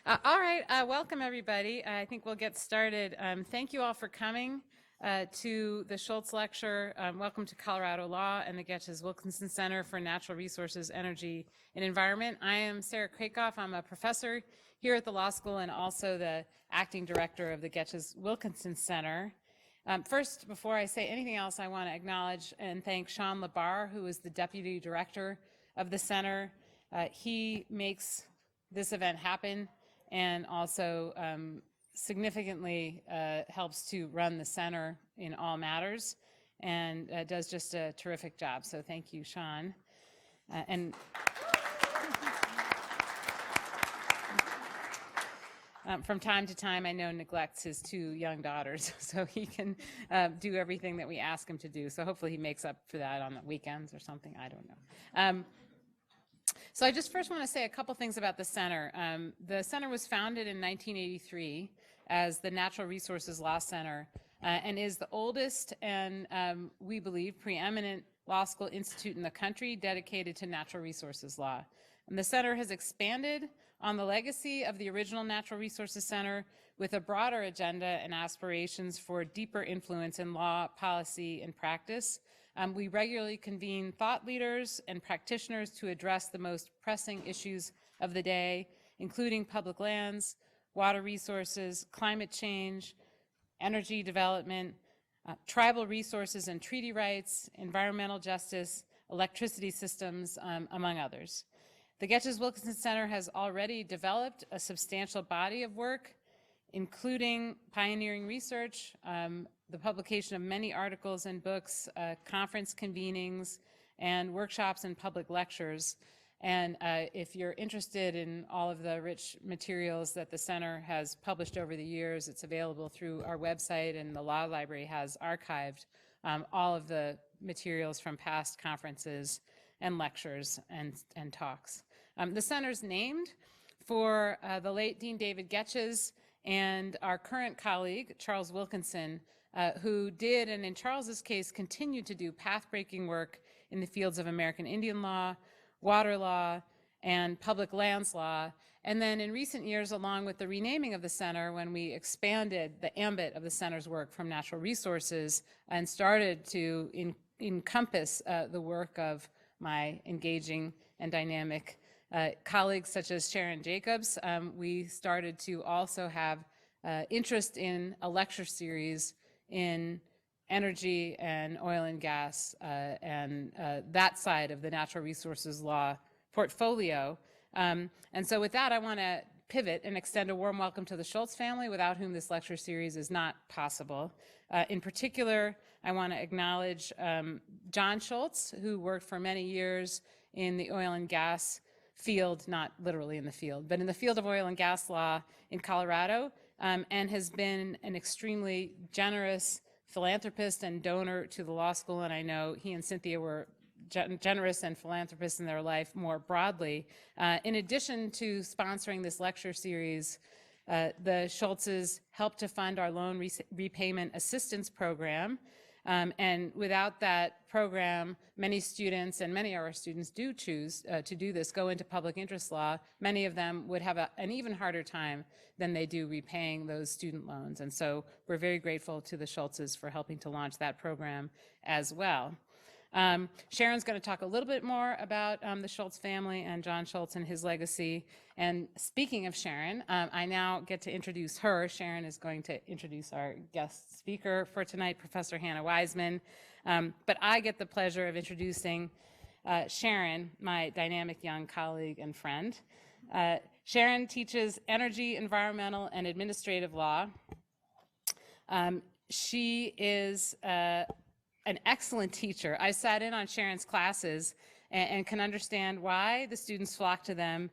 All right, welcome everybody. I think we'll get started. Thank you all for coming to the Schultz lecture. Welcome to Colorado Law and the Getches Wilkinson Center for Natural Resources, Energy, and Environment. I am Sarah Krakoff. I'm a professor here at the law school and also the acting director of the Getches Wilkinson Center. First, before I say anything else, I want to acknowledge and thank Sean Labar, who is the deputy director of the center. He makes this event happen and also significantly helps to run the center in all matters and does just a terrific job. So thank you, Sean. From time to time, I know neglects his two young daughters, so he can do everything that we ask him to do. So hopefully he makes up for that on the weekends or something. I don't know. So I just first want to say a couple things about the center. The center was founded in 1983 as the Natural Resources Law Center and is the oldest and we believe preeminent law school institute in the country dedicated to natural resources law. And the center has expanded on the legacy of the original Natural Resources Center with a broader agenda and aspirations for deeper influence in law, policy, and practice. We regularly convene thought leaders and practitioners to address the most pressing issues of the day, including public lands, water resources, climate change, energy development, tribal resources and treaty rights, environmental justice, electricity systems, among others. The Getches Wilkinson Center has already developed a substantial body of work, including pioneering research, the publication of many articles and books, conference convenings, and workshops and public lectures. And if you're interested in all of the rich materials that the center has published over the years, it's available through our website, and the law library has archived all of the materials from past conferences and lectures and talks. The center's named for the late Dean David Getches and our current colleague, Charles Wilkinson, who did, and in Charles's case, continued to do path-breaking work in the fields of American Indian law, water law, and public lands law. And then in recent years, along with the renaming of the center, when we expanded the ambit of the center's work from natural resources and started to encompass the work of my engaging and dynamic colleagues such as Sharon Jacobs, we started to also have interest in a lecture series in energy and oil and gas and that side of the natural resources law portfolio. And so with that, I want to pivot and extend a warm welcome to the Schultz family, without whom this lecture series is not possible. In particular, I want to acknowledge John Schultz, who worked for many years in the oil and gas field, not literally in the field, but in the field of oil and gas law in Colorado, and has been an extremely generous philanthropist and donor to the law school. And I know he and Cynthia were generous and philanthropists in their life more broadly. In addition to sponsoring this lecture series, the Schultzes helped to fund our loan repayment assistance program. And without that program, many students, and many of our students do choose to do this, go into public interest law. Many of them would have an even harder time than they do repaying those student loans. And so we're very grateful to the Schultzes for helping to launch that program as well. Sharon's going to talk a little bit more about the Schultz family and John Schultz and his legacy. And speaking of Sharon, I now get to introduce her. Sharon is going to introduce our guest speaker for tonight, Professor Hannah Wiseman. But I get the pleasure of introducing Sharon, my dynamic young colleague and friend. Sharon teaches energy, environmental, and administrative law. She is an excellent teacher. I sat in on Sharon's classes and can understand why the students flock to them.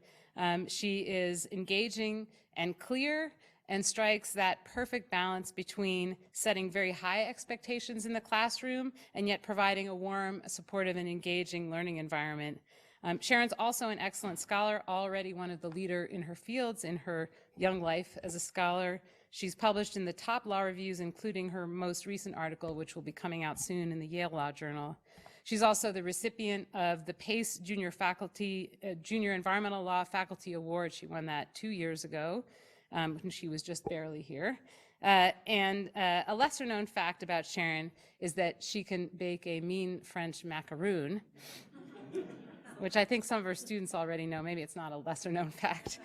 She is engaging and clear and strikes that perfect balance between setting very high expectations in the classroom and yet providing a warm, supportive, and engaging learning environment. Sharon's also an excellent scholar, already one of the leader in her fields in her young life as a scholar. She's published in the top law reviews, including her most recent article, which will be coming out soon in the Yale Law Journal. She's also the recipient of the PACE Junior Environmental Law Faculty Award. She won that 2 years ago when she was just barely here. And a lesser known fact about Sharon is that she can bake a mean French macaroon, which I think some of her students already know. Maybe it's not a lesser known fact.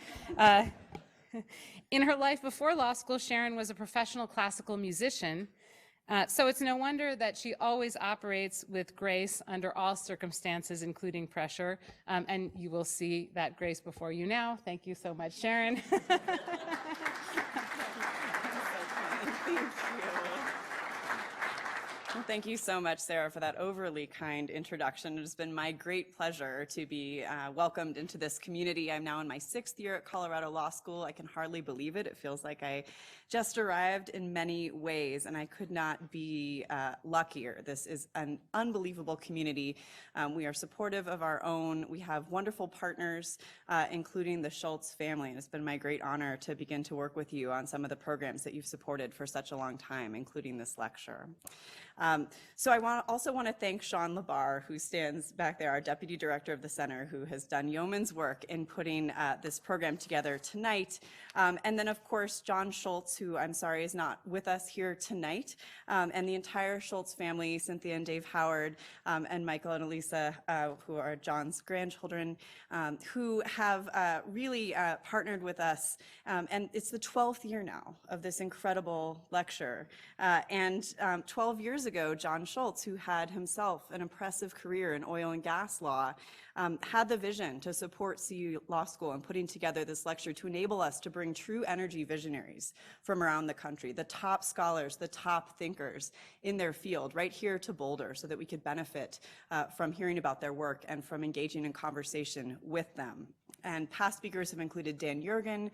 In her life before law school, Sharon was a professional classical musician. So it's no wonder that she always operates with grace under all circumstances, including pressure. And you will see that grace before you now. Thank you so much, Sharon. Well, thank you so much, Sarah, for that overly kind introduction. It has been my great pleasure to be welcomed into this community. I'm now in my 6th year at Colorado Law School. I can hardly believe it. It feels like I just arrived in many ways, and I could not be luckier. This is an unbelievable community. We are supportive of our own. We have wonderful partners, including the Schultz family, and it's been my great honor to begin to work with you on some of the programs that you've supported for such a long time, including this lecture. So I also want to thank Sean Labar, who stands back there, our Deputy Director of the Center, who has done yeoman's work in putting this program together tonight. And then, of course, John Schultz, who I'm sorry is not with us here tonight, and the entire Schultz family, Cynthia and Dave Howard, and Michael and Elisa, who are John's grandchildren, who have really partnered with us. And it's the 12th year now of this incredible lecture. And 12 years ago, John Schultz, who had himself an impressive career in oil and gas law, had the vision to support CU Law School in putting together this lecture to enable us to bring true energy visionaries from around the country, the top scholars, the top thinkers in their field, right here to Boulder, so that we could benefit from hearing about their work and from engaging in conversation with them. And past speakers have included Dan Yergin,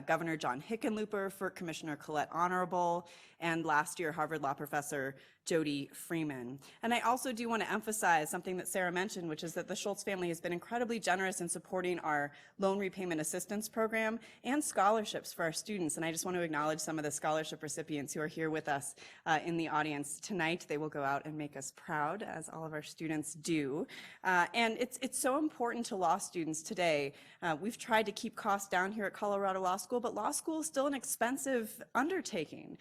Governor John Hickenlooper, FERC Commissioner Colette Honorable, and last year Harvard Law Professor Jody Freeman. And I also do want to emphasize something that Sarah mentioned, which is that the Schultz family has been incredibly generous in supporting our loan repayment assistance program and scholarships for our students. And I just want to acknowledge some of the scholarship recipients who are here with us in the audience tonight. They will go out and make us proud, as all of our students do. And it's so important to law students today. We've tried to keep costs down here at Colorado Law School, but law school is still an expensive undertaking.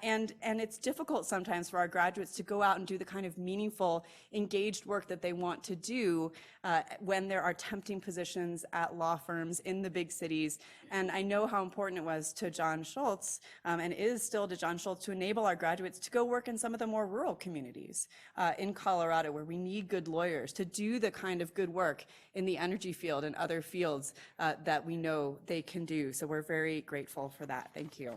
And it's difficult sometimes for our graduates to go out and do the kind of meaningful, engaged work that they want to do when there are tempting positions at law firms in the big cities. And I know how important it was to John Schultz, and is still to John Schultz, to enable our graduates to go work in some of the more rural communities in Colorado, where we need good lawyers to do the kind of good work in the energy field and other fields that we know they can do. So we're very grateful for that. Thank you.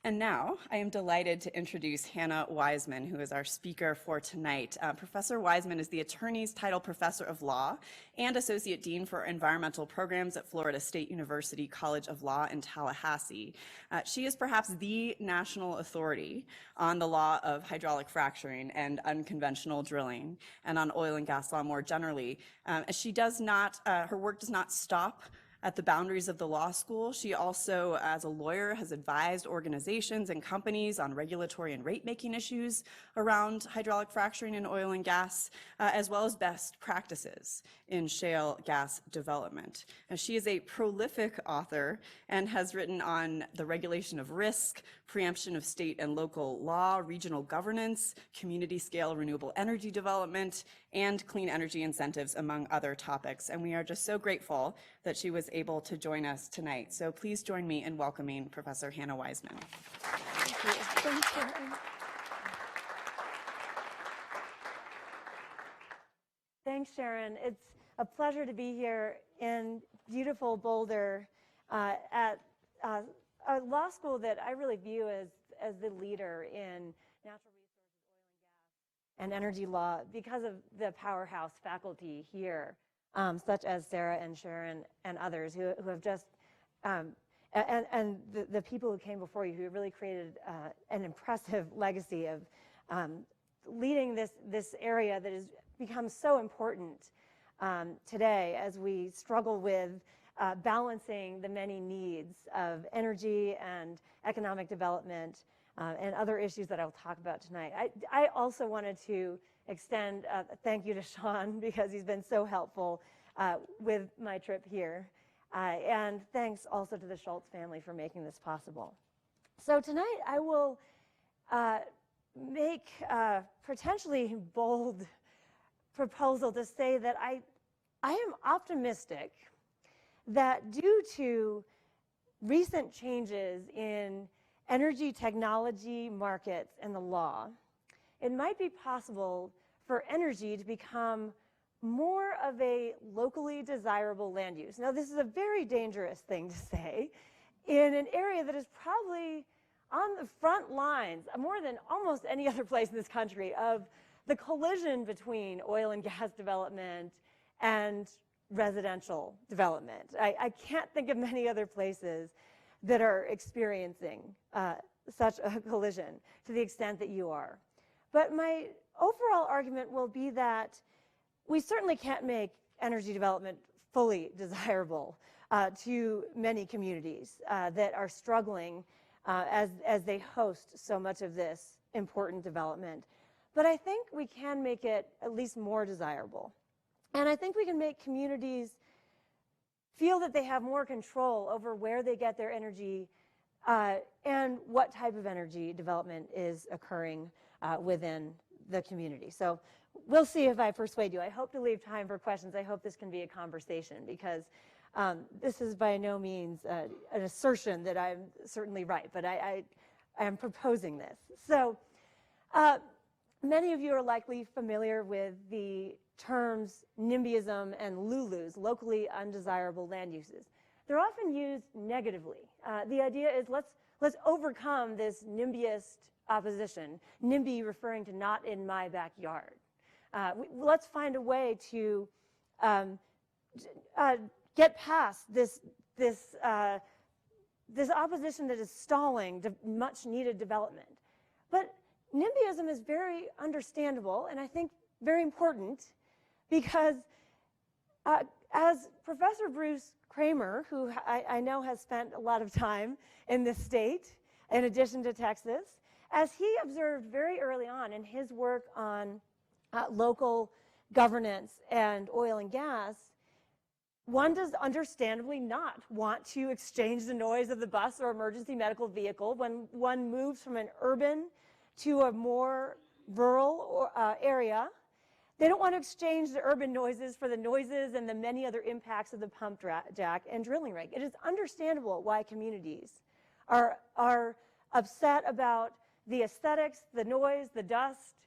And now I am delighted to introduce Hannah Wiseman, who is our speaker for tonight. Professor Wiseman is the Attorney's Title Professor of Law and Associate Dean for Environmental Programs at Florida State University College of Law in Tallahassee. She is perhaps the national authority on the law of hydraulic fracturing and unconventional drilling, and on oil and gas law more generally. She does not, her work does not stop at the boundaries of the law school. She also, as a lawyer, has advised organizations and companies on regulatory and rate-making issues around hydraulic fracturing in oil and gas, as well as best practices in shale gas development. And she is a prolific author and has written on the regulation of risk, preemption of state and local law, regional governance, community-scale renewable energy development, and clean energy incentives, among other topics. And we are just so grateful that she was able to join us tonight. So please join me in welcoming Professor Hannah Wiseman. Thank you. Thanks, Sharon. Thanks, Sharon. It's a pleasure to be here in beautiful Boulder at a law school that I really view as the leader in natural resources, oil and gas, and energy law because of the powerhouse faculty here, such as Sarah and Sharon and others who have just, and the people who came before you who really created an impressive legacy of leading this area that has become so important today as we struggle with balancing the many needs of energy and economic development and other issues that I'll talk about tonight. I also wanted to extend a thank you to Sean because he's been so helpful with my trip here. And thanks also to the Schultz family for making this possible. So tonight I will make a potentially bold proposal to say that I am optimistic that due to recent changes in energy technology markets and the law, it might be possible for energy to become more of a locally desirable land use. Now, this is a very dangerous thing to say in an area that is probably on the front lines, more than almost any other place in this country, of the collision between oil and gas development and residential development. I can't think of many other places that are experiencing such a collision to the extent that you are. But my overall argument will be that we certainly can't make energy development fully desirable to many communities that are struggling as they host so much of this important development. But I think we can make it at least more desirable. And I think we can make communities feel that they have more control over where they get their energy and what type of energy development is occurring within the community. So we'll see if I persuade you. I hope to leave time for questions. I hope this can be a conversation because this is by no means an assertion that I'm certainly right, but I am proposing this. So many of you are likely familiar with the terms NIMBYism and LULUs, locally undesirable land uses. They're often used negatively. The idea is let's overcome this NIMBYist opposition, NIMBY referring to not in my backyard. Let's find a way to get past this opposition that is stalling much needed development. But NIMBYism is very understandable and I think very important because as Professor Bruce Kramer, who I know has spent a lot of time in this state, in addition to Texas, as he observed very early on in his work on local governance and oil and gas, one does understandably not want to exchange the noise of the bus or emergency medical vehicle when one moves from an urban to a more rural area. They don't want to exchange the urban noises for the noises and the many other impacts of the pump jack and drilling rig. It is understandable why communities are upset about the aesthetics, the noise, the dust,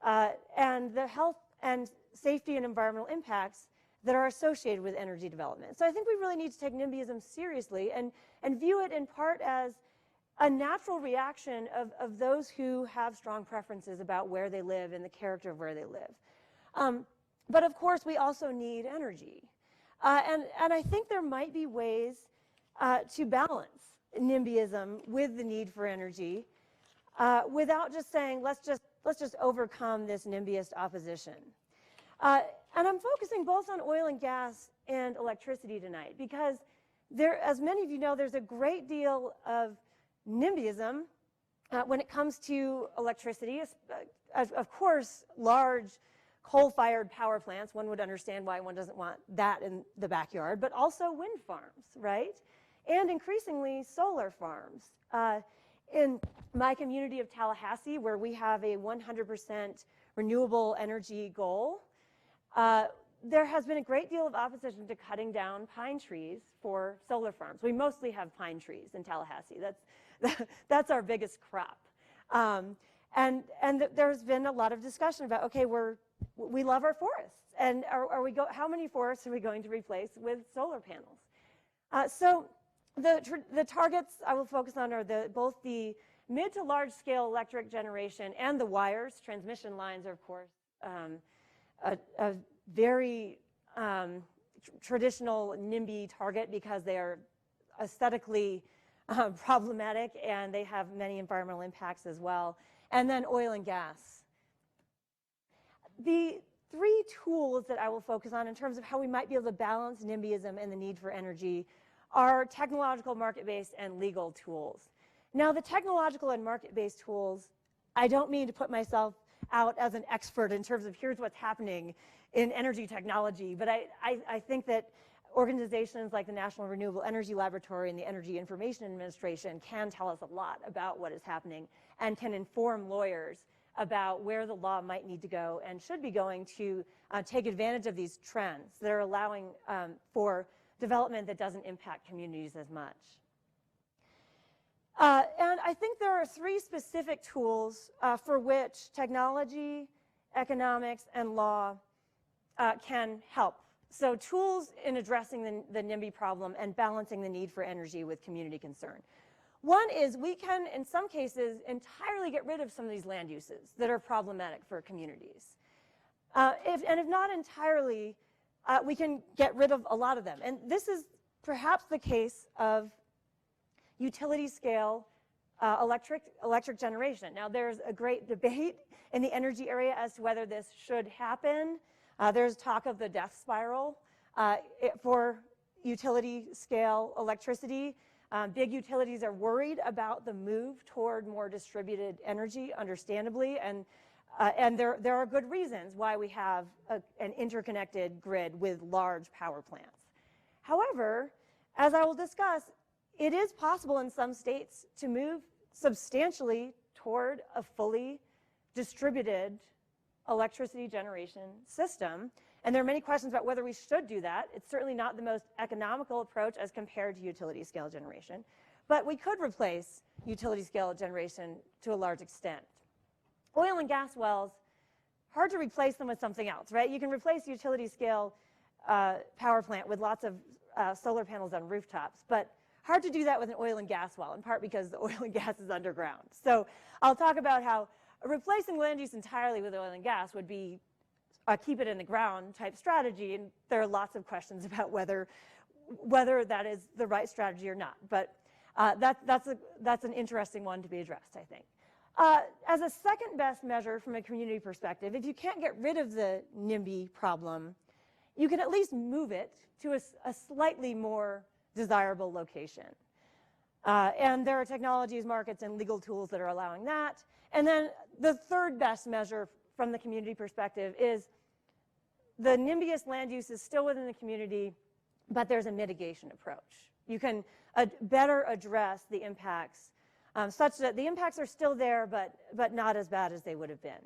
and the health and safety and environmental impacts that are associated with energy development. So I think we really need to take NIMBYism seriously and view it in part as a natural reaction of those who have strong preferences about where they live and the character of where they live. But of course, we also need energy. And I think there might be ways to balance NIMBYism with the need for energy without just saying, let's just overcome this NIMBYist opposition. And I'm focusing both on oil and gas and electricity tonight because there, as many of you know, there's a great deal of NIMBYism when it comes to electricity. Of course, large coal-fired power plants, one would understand why one doesn't want that in the backyard, but also wind farms, right? And increasingly solar farms. In my community of Tallahassee, where we have a 100% renewable energy goal, there has been a great deal of opposition to cutting down pine trees for solar farms. We mostly have pine trees in Tallahassee. That's our biggest crop. And there's been a lot of discussion about, okay, we love our forests, and how many forests are we going to replace with solar panels? So the targets I will focus on are both the mid to large scale electric generation and the wires. Transmission lines are, of course, a very traditional NIMBY target because they are aesthetically problematic and they have many environmental impacts as well. And then oil and gas. The three tools that I will focus on in terms of how we might be able to balance NIMBYism and the need for energy are technological, market-based, and legal tools. Now, the technological and market-based tools, I don't mean to put myself out as an expert in terms of here's what's happening in energy technology, but I think that organizations like the National Renewable Energy Laboratory and the Energy Information Administration can tell us a lot about what is happening and can inform lawyers about where the law might need to go and should be going to take advantage of these trends that are allowing for development that doesn't impact communities as much. And I think there are 3 specific tools for which technology, economics, and law can help. So tools in addressing the NIMBY problem and balancing the need for energy with community concern. One is we can, in some cases, entirely get rid of some of these land uses that are problematic for communities. If not entirely, we can get rid of a lot of them. And this is perhaps the case of utility scale electric generation. Now, there's a great debate in the energy area as to whether this should happen. There's talk of the death spiral for utility scale electricity. Big utilities are worried about the move toward more distributed energy, understandably, and there are good reasons why we have an interconnected grid with large power plants. However, as I will discuss, it is possible in some states to move substantially toward a fully distributed electricity generation system. And there are many questions about whether we should do that. It's certainly not the most economical approach as compared to utility scale generation. But we could replace utility scale generation to a large extent. Oil and gas wells, hard to replace them with something else, right? You can replace utility scale power plant with lots of solar panels on rooftops, but hard to do that with an oil and gas well, in part because the oil and gas is underground. So I'll talk about how replacing land use entirely with oil and gas would be a keep it in the ground type strategy, and there are lots of questions about whether that is the right strategy or not. But that's an interesting one to be addressed, I think. As a second best measure from a community perspective, if you can't get rid of the NIMBY problem, you can at least move it to a slightly more desirable location. And there are technologies, markets, and legal tools that are allowing that. And then the third best measure from the community perspective is the NIMBYist land use is still within the community, but there's a mitigation approach. You can better address the impacts such that the impacts are still there, but not as bad as they would have been.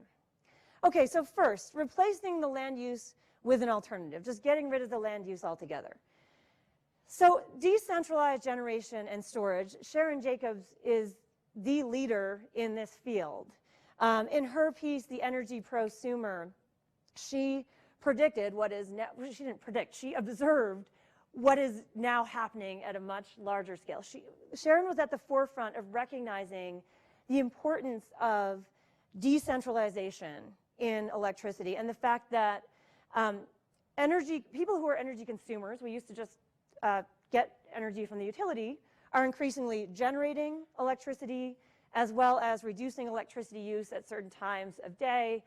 Okay, so first, replacing the land use with an alternative, just getting rid of the land use altogether. So decentralized generation and storage, Sharon Jacobs is the leader in this field. In her piece, The Energy Prosumer, she predicted what is now, she didn't predict, she observed what is now happening at a much larger scale. Sharon was at the forefront of recognizing the importance of decentralization in electricity and the fact that people who are energy consumers, we used to just get energy from the utility, are increasingly generating electricity as well as reducing electricity use at certain times of day,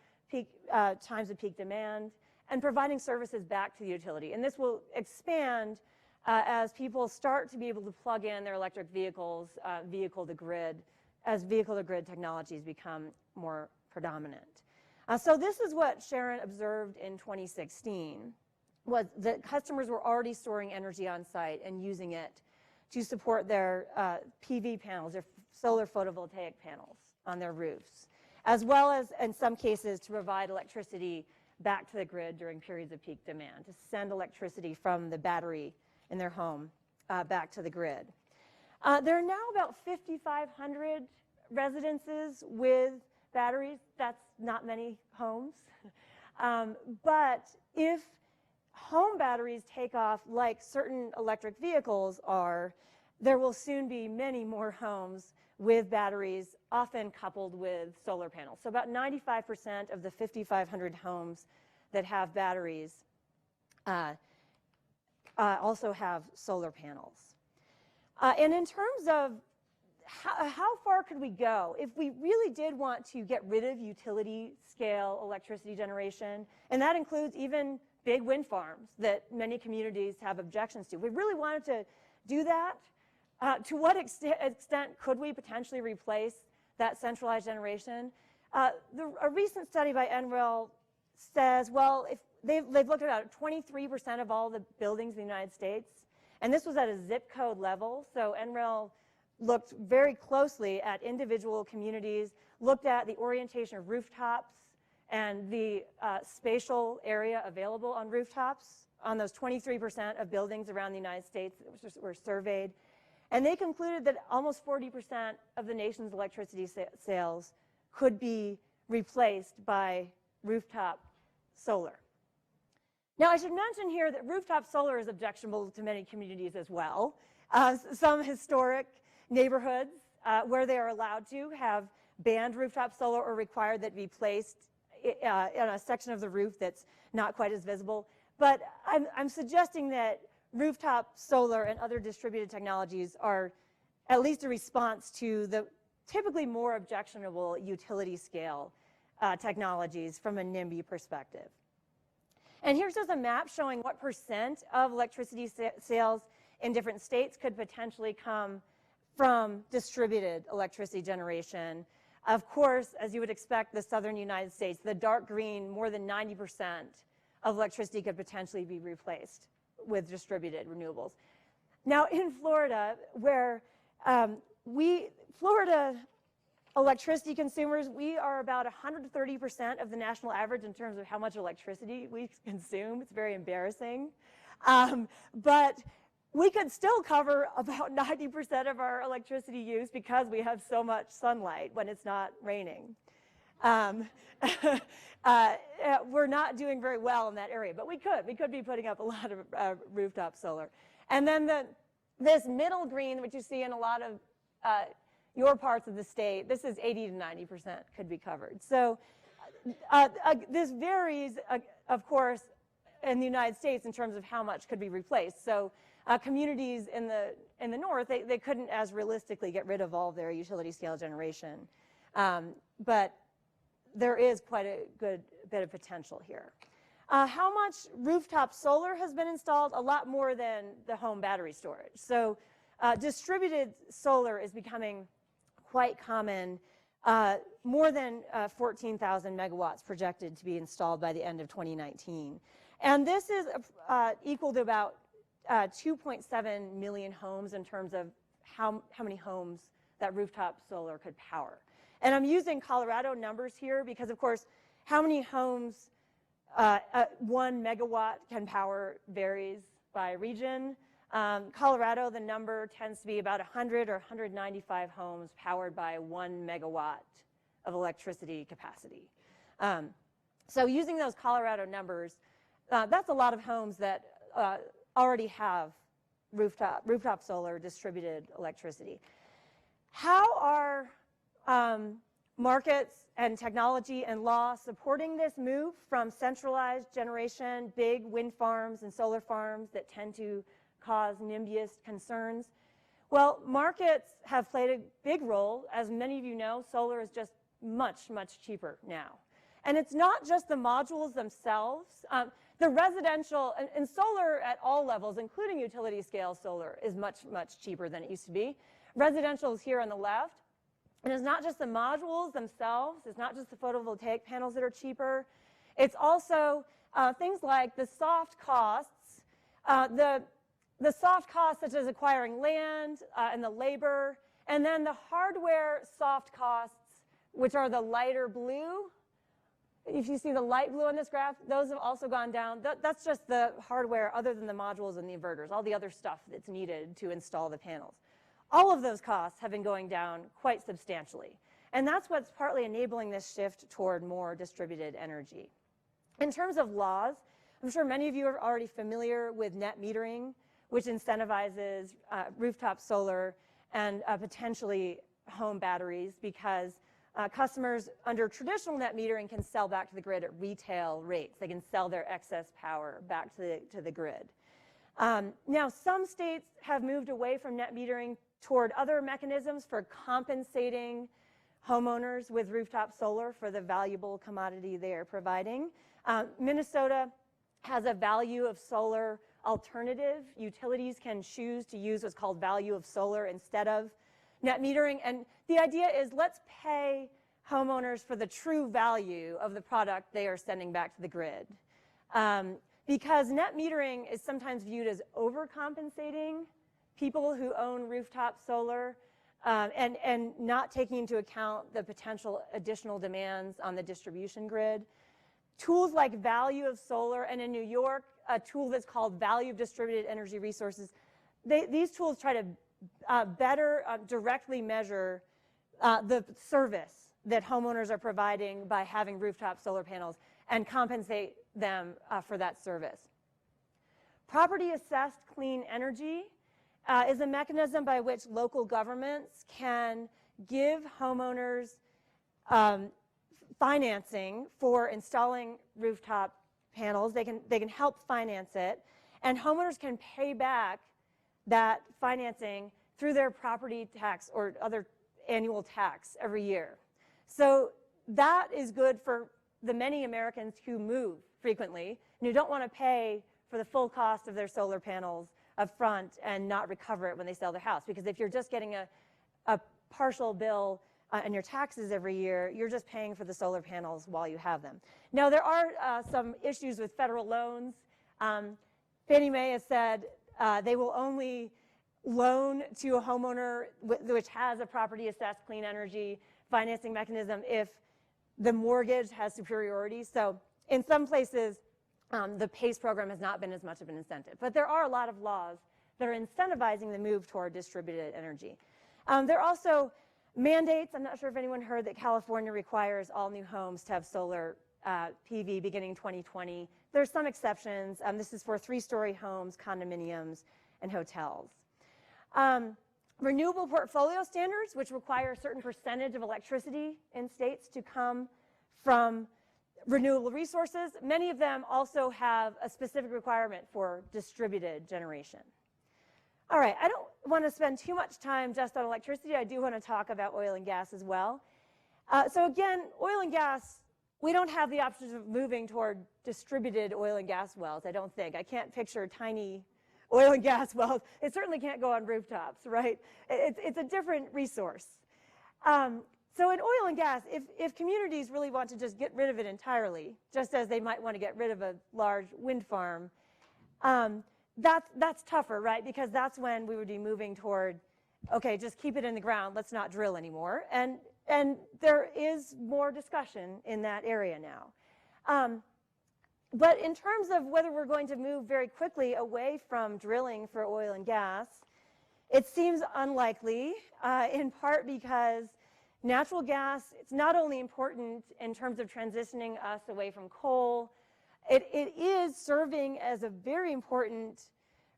times of peak demand, and providing services back to the utility. And this will expand as people start to be able to plug in their electric vehicles, vehicle-to-grid, as vehicle-to-grid technologies become more predominant. So this is what Sharon observed in 2016, was that customers were already storing energy on site and using it to support their PV panels, their solar photovoltaic panels on their roofs, as well as, in some cases, to provide electricity back to the grid during periods of peak demand, to send electricity from the battery in their home back to the grid. There are now about 5,500 residences with batteries. That's not many homes. But if home batteries take off like certain electric vehicles are, there will soon be many more homes with batteries, often coupled with solar panels. So about 95% of the 5,500 homes that have batteries also have solar panels. And in terms of how far could we go if we really did want to get rid of utility scale electricity generation, and that includes even big wind farms that many communities have objections to. We really wanted to do that. To what extent could we potentially replace that centralized generation? A recent study by NREL says, well, if they've looked at about 23% of all the buildings in the United States, and this was at a zip code level. So NREL looked very closely at individual communities, looked at the orientation of rooftops and the spatial area available on rooftops on those 23% of buildings around the United States that were surveyed. And they concluded that almost 40% of the nation's electricity sales could be replaced by rooftop solar. Now, I should mention here that rooftop solar is objectionable to many communities as well. Some historic neighborhoods where they are allowed to have banned rooftop solar or required that be placed in a section of the roof that's not quite as visible. But I'm suggesting that rooftop solar and other distributed technologies are at least a response to the typically more objectionable utility scale technologies from a NIMBY perspective. And here's just a map showing what percent of electricity sales in different states could potentially come from distributed electricity generation. Of course, as you would expect, the southern United States, the dark green, more than 90% of electricity could potentially be replaced with distributed renewables. Now in Florida, where Florida electricity consumers, we are about 130% of the national average in terms of how much electricity we consume. It's very embarrassing. But we could still cover about 90% of our electricity use because we have so much sunlight when it's not raining. We're not doing very well in that area, but we could be putting up a lot of rooftop solar. And then this middle green, which you see in a lot of your parts of the state, this is 80 to 90% could be covered. So this varies, of course, in the United States in terms of how much could be replaced. So communities in the north, they couldn't as realistically get rid of all their utility scale generation. But there is quite a good bit of potential here. How much rooftop solar has been installed? A lot more than the home battery storage. So distributed solar is becoming quite common. More than 14,000 megawatts projected to be installed by the end of 2019. And this is equal to about 2.7 million homes in terms of how many homes that rooftop solar could power. And I'm using Colorado numbers here because, of course, how many homes 1 megawatt can power varies by region. Colorado, the number tends to be about 100 or 195 homes powered by 1 megawatt of electricity capacity. So using those Colorado numbers, that's a lot of homes that already have rooftop solar distributed electricity. How are markets and technology and law supporting this move from centralized generation, big wind farms and solar farms that tend to cause NIMBYist concerns? Well, markets have played a big role. As many of you know, solar is just much, much cheaper now. And it's not just the modules themselves. The residential, and solar at all levels, including utility scale solar, is much, much cheaper than it used to be. Residential is here on the left. And it's not just the modules themselves. It's not just the photovoltaic panels that are cheaper. It's also things like the soft costs, the soft costs such as acquiring land and the labor, and then the hardware soft costs, which are the lighter blue. If you see the light blue on this graph, those have also gone down. That's just the hardware other than the modules and the inverters, all the other stuff that's needed to install the panels. All of those costs have been going down quite substantially. And that's what's partly enabling this shift toward more distributed energy. In terms of laws, I'm sure many of you are already familiar with net metering, which incentivizes rooftop solar and potentially home batteries because customers under traditional net metering can sell back to the grid at retail rates. They can sell their excess power back to the grid. Now, some states have moved away from net metering toward other mechanisms for compensating homeowners with rooftop solar for the valuable commodity they are providing. Minnesota has a value of solar alternative. Utilities can choose to use what's called value of solar instead of net metering. And the idea is let's pay homeowners for the true value of the product they are sending back to the grid. Because net metering is sometimes viewed as overcompensating people who own rooftop solar and not taking into account the potential additional demands on the distribution grid. Tools like value of solar, and in New York, a tool that's called value of distributed energy resources, these tools try to better directly measure the service that homeowners are providing by having rooftop solar panels and compensate them for that service. Property assessed clean energy is a mechanism by which local governments can give homeowners financing for installing rooftop panels. They can help finance it, and homeowners can pay back that financing through their property tax or other annual tax every year. So that is good for the many Americans who move frequently and who don't want to pay for the full cost of their solar panels up front and not recover it when they sell their house. Because if you're just getting a partial bill on your taxes every year, you're just paying for the solar panels while you have them. Now, there are some issues with federal loans. Fannie Mae has said they will only loan to a homeowner which has a property assessed clean energy financing mechanism if the mortgage has superiority. So in some places, the PACE program has not been as much of an incentive. But there are a lot of laws that are incentivizing the move toward distributed energy. There are also mandates. I'm not sure if anyone heard that California requires all new homes to have solar PV beginning 2020. There's some exceptions. This is for 3-story homes, condominiums, and hotels. Renewable portfolio standards, which require a certain percentage of electricity in states to come from renewable resources. Many of them also have a specific requirement for distributed generation. All right, I don't want to spend too much time just on electricity. I do want to talk about oil and gas as well. So again, oil and gas, we don't have the options of moving toward distributed oil and gas wells, I don't think. I can't picture tiny oil and gas wells. It certainly can't go on rooftops, right? It's a different resource. So in oil and gas, if communities really want to just get rid of it entirely, just as they might want to get rid of a large wind farm, that's tougher, right? Because that's when we would be moving toward, okay, just keep it in the ground, let's not drill anymore. And there is more discussion in that area now. But in terms of whether we're going to move very quickly away from drilling for oil and gas, it seems unlikely, in part because natural gas, it's not only important in terms of transitioning us away from coal, it is serving as a very important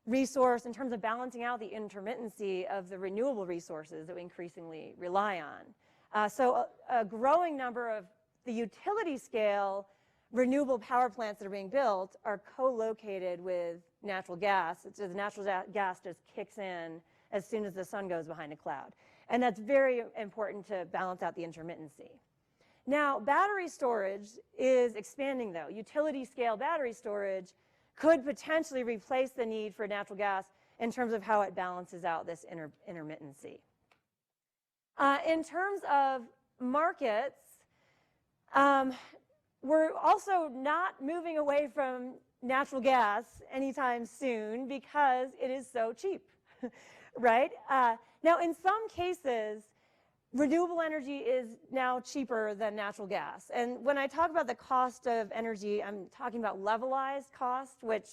resource in terms of balancing out the intermittency of the renewable resources that we increasingly rely on. So a growing number of the utility scale renewable power plants that are being built are co-located with natural gas. The natural gas just kicks in as soon as the sun goes behind a cloud. And that's very important to balance out the intermittency. Now, battery storage is expanding, though. Utility scale battery storage could potentially replace the need for natural gas in terms of how it balances out this intermittency. In terms of markets, we're also not moving away from natural gas anytime soon because it is so cheap, right? Now, in some cases, renewable energy is now cheaper than natural gas. And when I talk about the cost of energy, I'm talking about levelized cost, which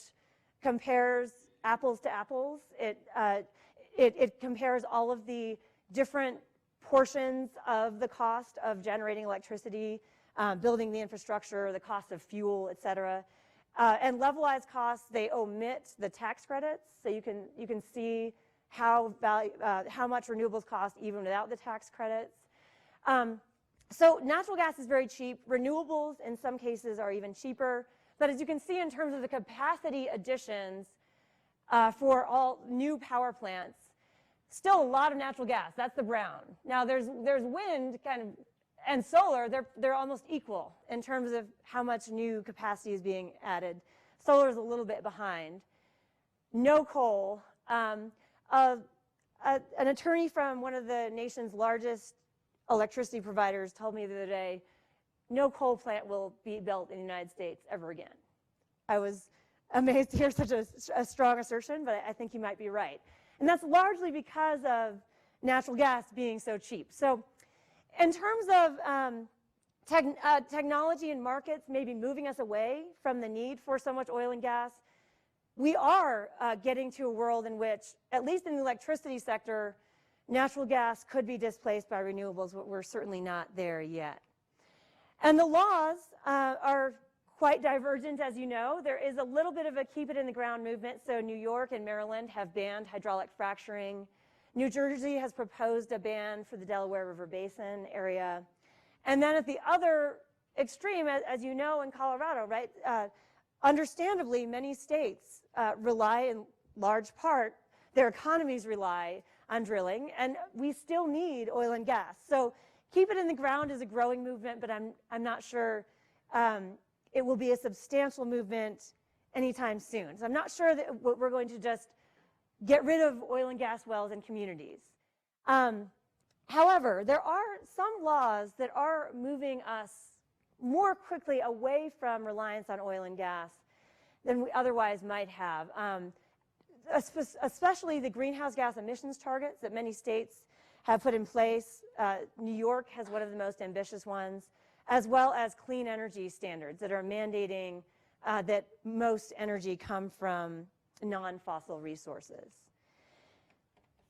compares apples to apples. It compares all of the different portions of the cost of generating electricity, building the infrastructure, the cost of fuel, et cetera. And levelized costs, they omit the tax credits, so you can see how much renewables cost even without the tax credits. So natural gas is very cheap. Renewables, in some cases, are even cheaper. But as you can see in terms of the capacity additions for all new power plants, still a lot of natural gas. That's the brown. Now, there's wind kind of and solar. They're almost equal in terms of how much new capacity is being added. Solar is a little bit behind. No coal. An attorney from one of the nation's largest electricity providers told me the other day, no coal plant will be built in the United States ever again. I was amazed to hear such a strong assertion, but I think you might be right. And that's largely because of natural gas being so cheap. So in terms of technology and markets maybe moving us away from the need for so much oil and gas, we are getting to a world in which, at least in the electricity sector, natural gas could be displaced by renewables, but we're certainly not there yet. And the laws are quite divergent, as you know. There is a little bit of a keep it in the ground movement. So New York and Maryland have banned hydraulic fracturing. New Jersey has proposed a ban for the Delaware River Basin area. And then at the other extreme, as you know, in Colorado, right, understandably, many states rely in large part, their economies rely on drilling, and we still need oil and gas. So keep it in the ground is a growing movement, but I'm not sure it will be a substantial movement anytime soon. So I'm not sure that we're going to just get rid of oil and gas wells in communities. However, there are some laws that are moving us more quickly away from reliance on oil and gas than we otherwise might have, especially the greenhouse gas emissions targets that many states have put in place. New York has one of the most ambitious ones, as well as clean energy standards that are mandating that most energy come from non-fossil resources.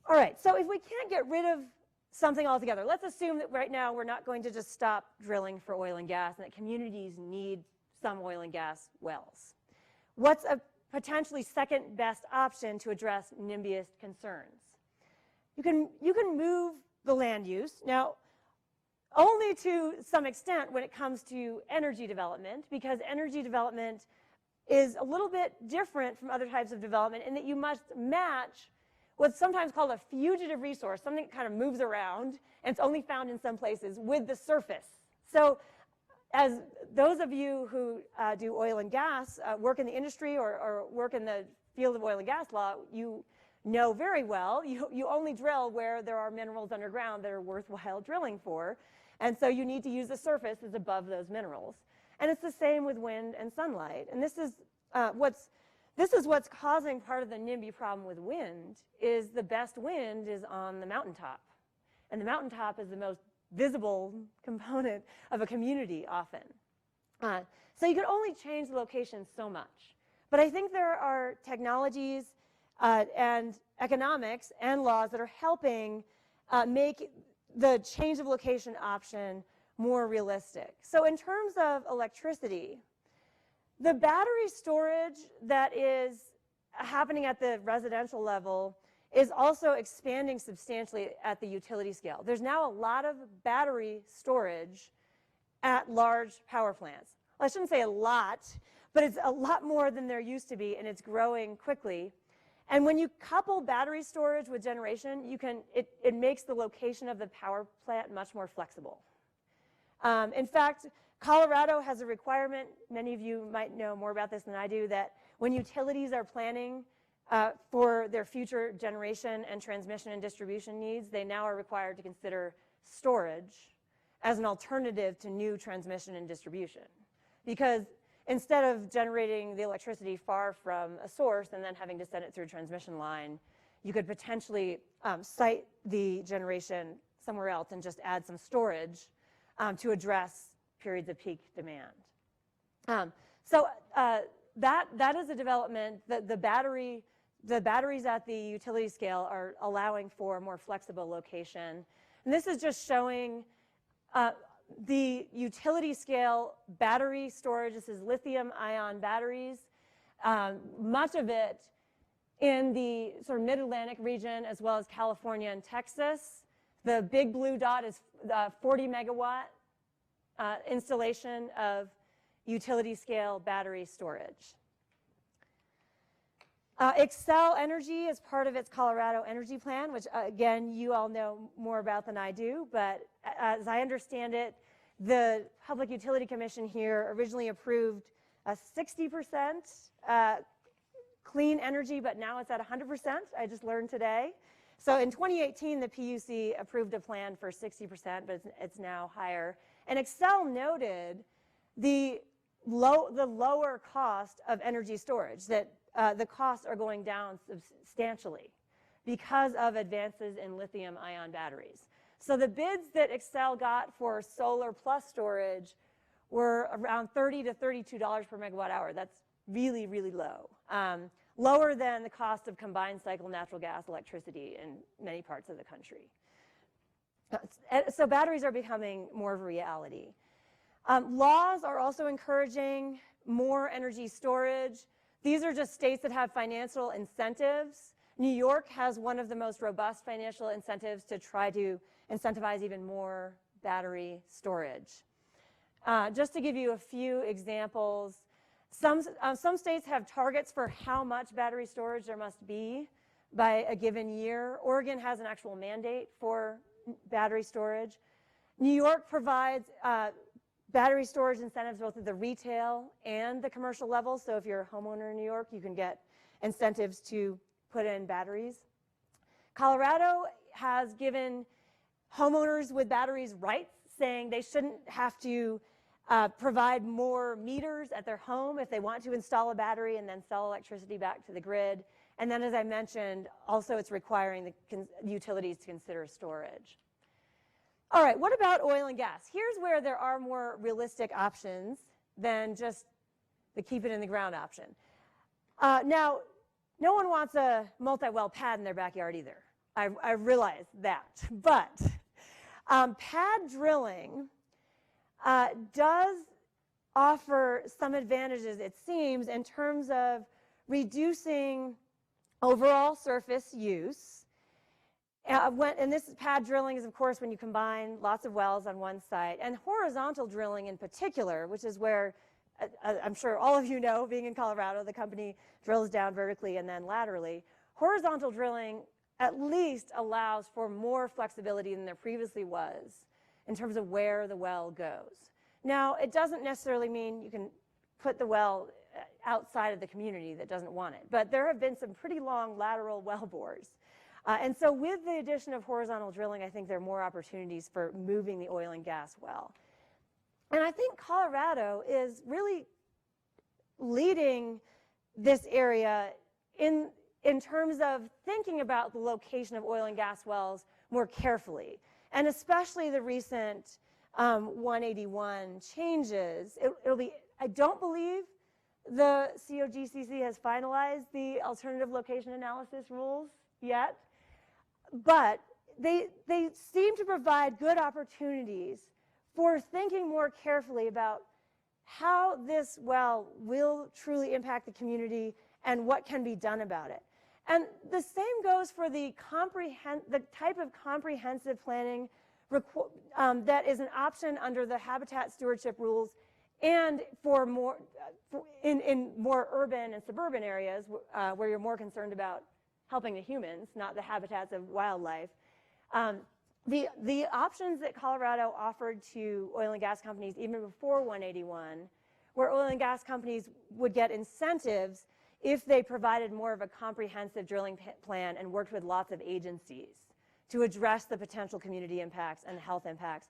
All right, so if we can't get rid of something altogether, let's assume that right now we're not going to just stop drilling for oil and gas and that communities need some oil and gas wells. What's a potentially second best option to address NIMBYist concerns? You can move the land use. Now, only to some extent when it comes to energy development, because energy development is a little bit different from other types of development in that you must match what's sometimes called a fugitive resource, something that kind of moves around and it's only found in some places, with the surface. So as those of you who do oil and gas, work in the industry or work in the field of oil and gas law, you know very well, you only drill where there are minerals underground that are worthwhile drilling for. And so you need to use the surface as above those minerals. And it's the same with wind and sunlight. And this is what's causing part of the NIMBY problem with wind, is the best wind is on the mountaintop. And the mountaintop is the most visible component of a community often. So you can only change the location so much. But I think there are technologies and economics and laws that are helping make the change of location option more realistic. So in terms of electricity, the battery storage that is happening at the residential level is also expanding substantially at the utility scale. There's now a lot of battery storage at large power plants. Well, I shouldn't say a lot, but it's a lot more than there used to be, and it's growing quickly. And when you couple battery storage with generation, it makes the location of the power plant much more flexible. In fact, Colorado has a requirement, many of you might know more about this than I do, that when utilities are planning for their future generation and transmission and distribution needs, they now are required to consider storage as an alternative to new transmission and distribution. Because instead of generating the electricity far from a source and then having to send it through a transmission line, you could potentially site the generation somewhere else and just add some storage to address periods of peak demand. So that is a development that the batteries at the utility scale are allowing for a more flexible location. And this is just showing the utility scale battery storage. This is lithium-ion batteries, much of it in the sort of mid-Atlantic region, as well as California and Texas. The big blue dot is 40 megawatt installation of utility scale battery storage. Xcel Energy is part of its Colorado Energy Plan, which again, you all know more about than I do, but as I understand it, the Public Utility Commission here originally approved a 60% clean energy, but now it's at 100%, I just learned today. So in 2018, the PUC approved a plan for 60%, but it's now higher. And Xcel noted the lower cost of energy storage, that the costs are going down substantially because of advances in lithium-ion batteries. So the bids that Xcel got for solar plus storage were around $30 to $32 per megawatt hour. That's really, really low. Lower than the cost of combined cycle natural gas electricity in many parts of the country. So batteries are becoming more of a reality. Laws are also encouraging more energy storage. These are just states that have financial incentives. New York has one of the most robust financial incentives to try to incentivize even more battery storage. Just to give you a few examples, some states have targets for how much battery storage there must be by a given year. Oregon has an actual mandate for battery storage. New York provides battery storage incentives both at the retail and the commercial level. So if you're a homeowner in New York, you can get incentives to put in batteries. Colorado has given homeowners with batteries rights, saying they shouldn't have to provide more meters at their home if they want to install a battery and then sell electricity back to the grid. And then, as I mentioned, also it's requiring the utilities to consider storage. All right, what about oil and gas? Here's where there are more realistic options than just the keep it in the ground option. Now, no one wants a multi-well pad in their backyard either. I realize that. But pad drilling does offer some advantages, it seems, in terms of reducing overall surface use. And this pad drilling is, of course, when you combine lots of wells on one site. And horizontal drilling in particular, which is where I'm sure all of you know, being in Colorado, the company drills down vertically and then laterally. Horizontal drilling at least allows for more flexibility than there previously was in terms of where the well goes. Now, it doesn't necessarily mean you can put the well outside of the community that doesn't want it, but there have been some pretty long lateral well bores. And so with the addition of horizontal drilling, I think there are more opportunities for moving the oil and gas well. And I think Colorado is really leading this area in terms of thinking about the location of oil and gas wells more carefully. And especially the recent 181 changes. It'll be, I don't believe the COGCC has finalized the alternative location analysis rules yet, but they seem to provide good opportunities for thinking more carefully about how this well will truly impact the community and what can be done about it. And the same goes for the type of comprehensive planning that is an option under the habitat stewardship rules and for more in more urban and suburban areas where you're more concerned about helping the humans, not the habitats of wildlife. The options that Colorado offered to oil and gas companies even before 181, where oil and gas companies would get incentives if they provided more of a comprehensive drilling plan and worked with lots of agencies to address the potential community impacts and health impacts.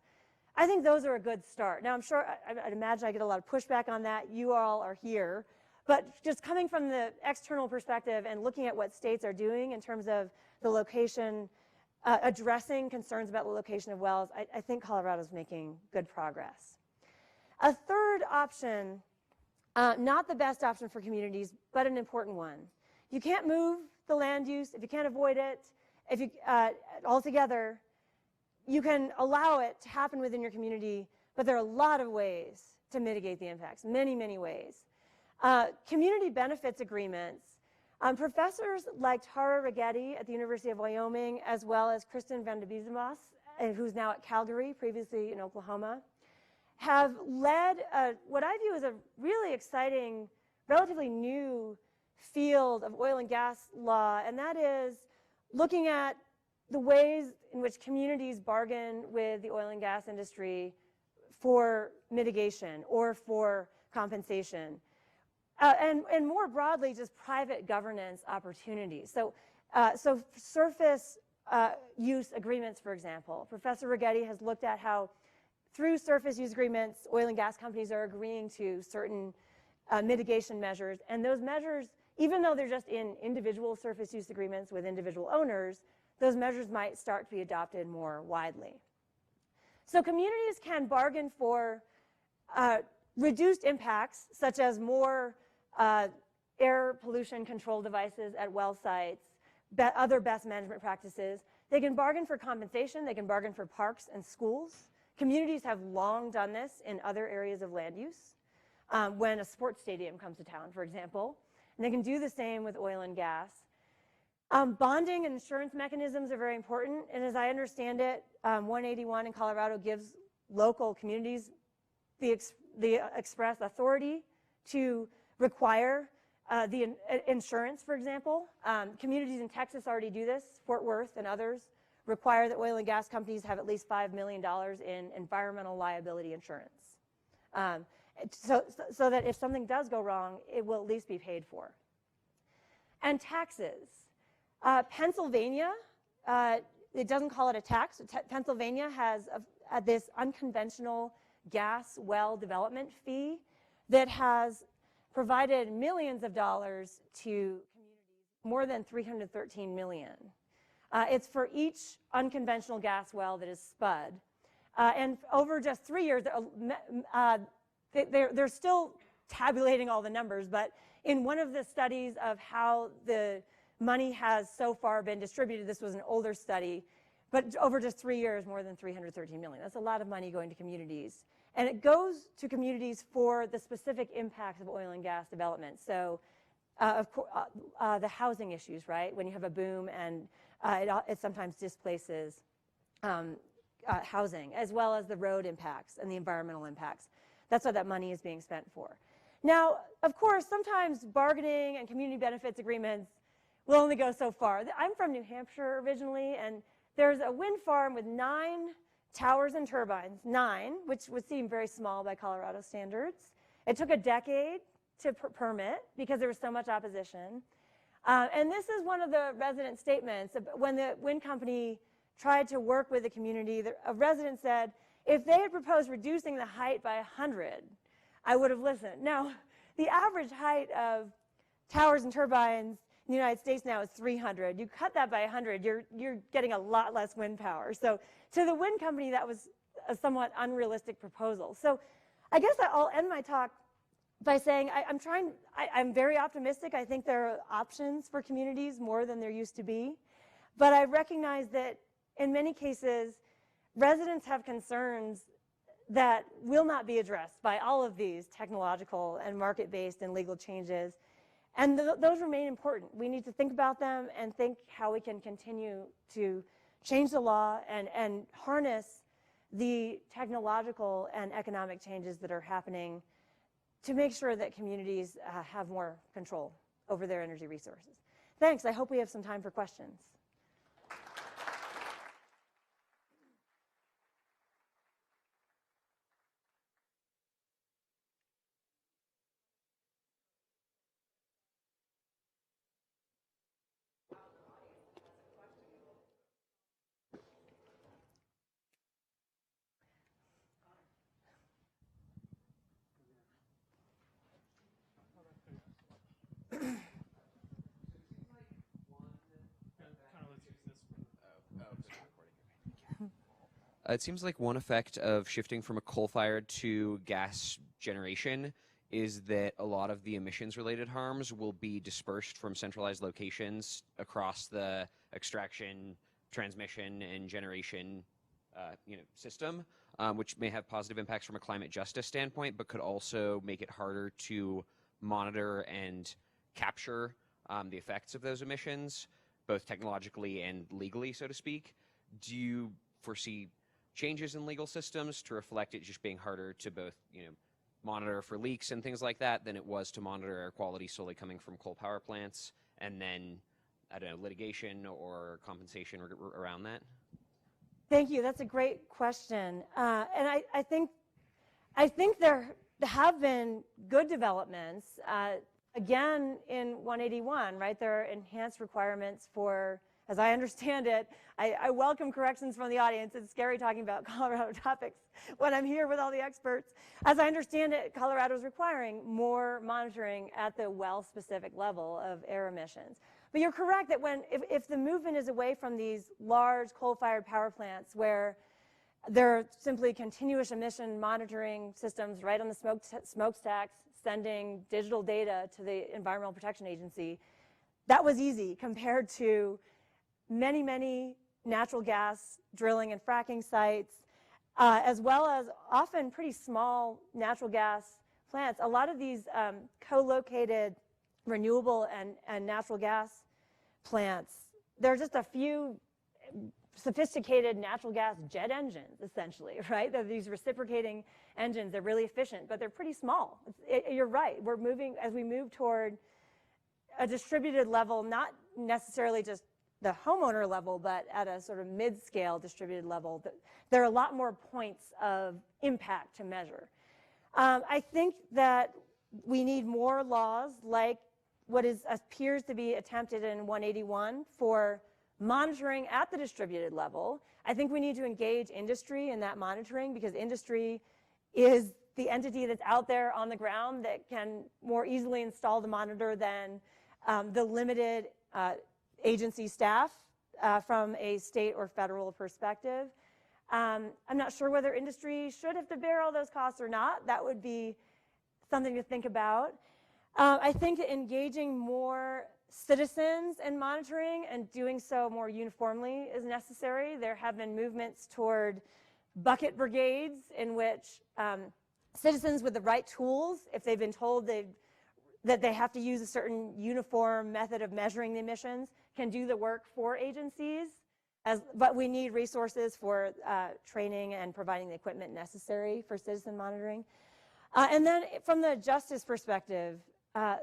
I think those are a good start. Now, I'm sure, I'd imagine I get a lot of pushback on that. You all are here. But just coming from the external perspective and looking at what states are doing in terms of the location, addressing concerns about the location of wells, I think Colorado's making good progress. A third option, not the best option for communities, but an important one. You can't move the land use if you can't avoid it. If you altogether, you can allow it to happen within your community, but there are a lot of ways to mitigate the impacts, many, many ways. Community benefits agreements. Professors like Tara Rigetti at the University of Wyoming, as well as Kristen van de Biesemas, who's now at Calgary, previously in Oklahoma, have led what I view as a really exciting, relatively new field of oil and gas law, and that is looking at the ways in which communities bargain with the oil and gas industry for mitigation or for compensation. And more broadly, just private governance opportunities. So surface use agreements, for example. Professor Righetti has looked at how through surface use agreements, oil and gas companies are agreeing to certain mitigation measures. And those measures, even though they're just in individual surface use agreements with individual owners, those measures might start to be adopted more widely. So communities can bargain for reduced impacts, such as more air pollution control devices at well sites, other best management practices. They can bargain for compensation. They can bargain for parks and schools. Communities have long done this in other areas of land use. When a sports stadium comes to town, for example. And they can do the same with oil and gas. Bonding and insurance mechanisms are very important. And as I understand it, 181 in Colorado gives local communities the express authority to require the insurance, for example. Communities in Texas already do this. Fort Worth and others require that oil and gas companies have at least $5 million in environmental liability insurance. So that if something does go wrong, it will at least be paid for. And taxes. Pennsylvania, it doesn't call it a tax. Pennsylvania has this unconventional gas well development fee that has provided millions of dollars to communities, more than 313 million. It's for each unconventional gas well that is spud. And over just 3 years, they're still tabulating all the numbers, but in one of the studies of how the money has so far been distributed, this was an older study, but over just 3 years, more than 313 million. That's a lot of money going to communities. And it goes to communities for the specific impacts of oil and gas development. So of course, the housing issues, right? When you have a boom and it sometimes displaces housing, as well as the road impacts and the environmental impacts. That's what that money is being spent for. Now, of course, sometimes bargaining and community benefits agreements will only go so far. I'm from New Hampshire originally, and there's a wind farm with 9 towers and turbines, 9, which would seem very small by Colorado standards. It took a decade to permit because there was so much opposition. And this is one of the resident statements. When the wind company tried to work with the community, a resident said, if they had proposed reducing the height by 100, I would have listened. Now, the average height of towers and turbines in the United States now is 300. You cut that by 100, you're getting a lot less wind power. So to the wind company, that was a somewhat unrealistic proposal. So I guess I'll end my talk by saying I'm very optimistic. I think there are options for communities more than there used to be. But I recognize that in many cases, residents have concerns that will not be addressed by all of these technological and market-based and legal changes. And those remain important. We need to think about them and think how we can continue to change the law and harness the technological and economic changes that are happening to make sure that communities have more control over their energy resources. Thanks. I hope we have some time for questions. It seems like one effect of shifting from a coal-fired to gas generation is that a lot of the emissions-related harms will be dispersed from centralized locations across the extraction, transmission, and generation system, which may have positive impacts from a climate justice standpoint, but could also make it harder to monitor and capture the effects of those emissions, both technologically and legally, so to speak. Do you foresee changes in legal systems to reflect it just being harder to both, monitor for leaks and things like that than it was to monitor air quality solely coming from coal power plants, and then, I don't know, litigation or compensation around that? Thank you. That's a great question. And I think there have been good developments. Again, in 181, right, there are enhanced requirements for as I understand it, I welcome corrections from the audience. It's scary talking about Colorado topics when I'm here with all the experts. As I understand it, Colorado is requiring more monitoring at the well-specific level of air emissions. But you're correct that if the movement is away from these large coal-fired power plants where there are simply continuous emission monitoring systems right on the smokestacks, sending digital data to the Environmental Protection Agency, that was easy compared to many, many natural gas drilling and fracking sites, as well as often pretty small natural gas plants. A lot of these co-located renewable and natural gas plants, there are just a few sophisticated natural gas jet engines, essentially, right? They're these reciprocating engines. They're really efficient, but they're pretty small. You're right. We're moving, as we move toward a distributed level, not necessarily just the homeowner level, but at a sort of mid-scale distributed level, there are a lot more points of impact to measure. I think that we need more laws like what appears to be attempted in 181 for monitoring at the distributed level. I think we need to engage industry in that monitoring because industry is the entity that's out there on the ground that can more easily install the monitor than the limited agency staff from a state or federal perspective. I'm not sure whether industry should have to bear all those costs or not. That would be something to think about. I think that engaging more citizens in monitoring and doing so more uniformly is necessary. There have been movements toward bucket brigades in which citizens with the right tools, if they've been told that they have to use a certain uniform method of measuring the emissions, can do the work for agencies. But we need resources for training and providing the equipment necessary for citizen monitoring. And then from the justice perspective, that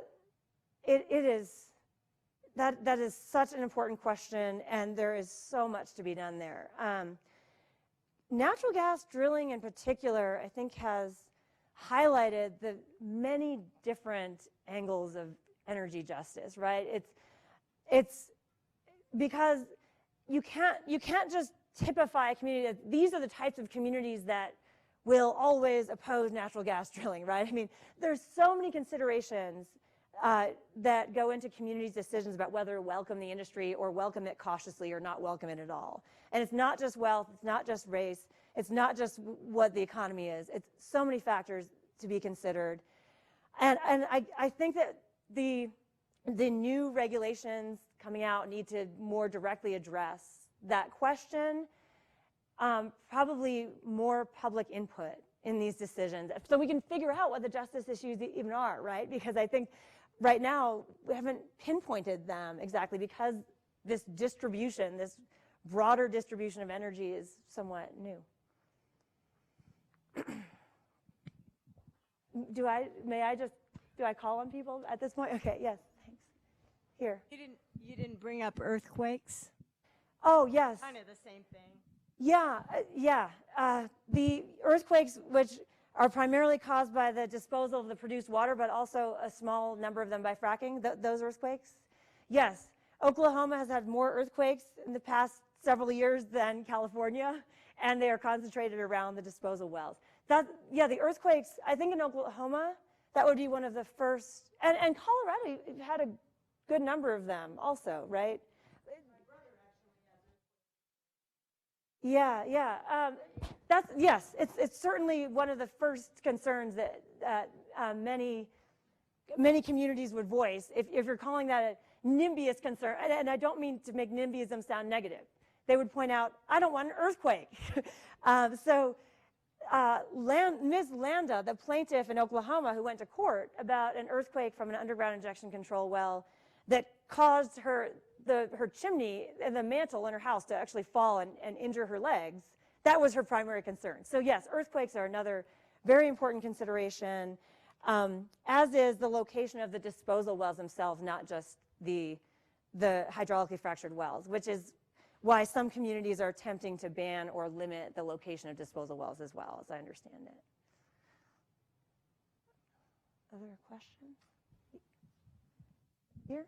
is such an important question, and there is so much to be done there. Natural gas drilling in particular, I think, has highlighted the many different angles of energy justice, right? It's because you can't just typify a community that these are the types of communities that will always oppose natural gas drilling, right? I mean, there's so many considerations that go into communities' decisions about whether to welcome the industry or welcome it cautiously or not welcome it at all. And it's not just wealth, it's not just race, it's not just what the economy is. It's so many factors to be considered. And I think that the new regulations coming out need to more directly address that question, probably more public input in these decisions so we can figure out what the justice issues even are, right? Because I think right now we haven't pinpointed them exactly because this distribution, this broader distribution of energy is somewhat new. Do I call on people at this point? Okay, yes, thanks. Here. You didn't bring up earthquakes? Oh, yes. Kind of the same thing. Yeah. The earthquakes, which are primarily caused by the disposal of the produced water, but also a small number of them by fracking, those earthquakes. Yes, Oklahoma has had more earthquakes in the past several years than California, and they are concentrated around the disposal wells. The earthquakes, I think in Oklahoma, that would be one of the first, and Colorado had a good number of them also, right? Yeah. Yes. It's certainly one of the first concerns that many communities would voice. If you're calling that a NIMBYist concern, and I don't mean to make NIMBYism sound negative, they would point out, I don't want an earthquake. Ms. Landa, the plaintiff in Oklahoma who went to court about an earthquake from an underground injection control well that caused her chimney and the mantle in her house to actually fall and injure her legs, that was her primary concern. So yes, earthquakes are another very important consideration, as is the location of the disposal wells themselves, not just the hydraulically fractured wells, which is why some communities are attempting to ban or limit the location of disposal wells as well, as I understand it. Other questions? Here?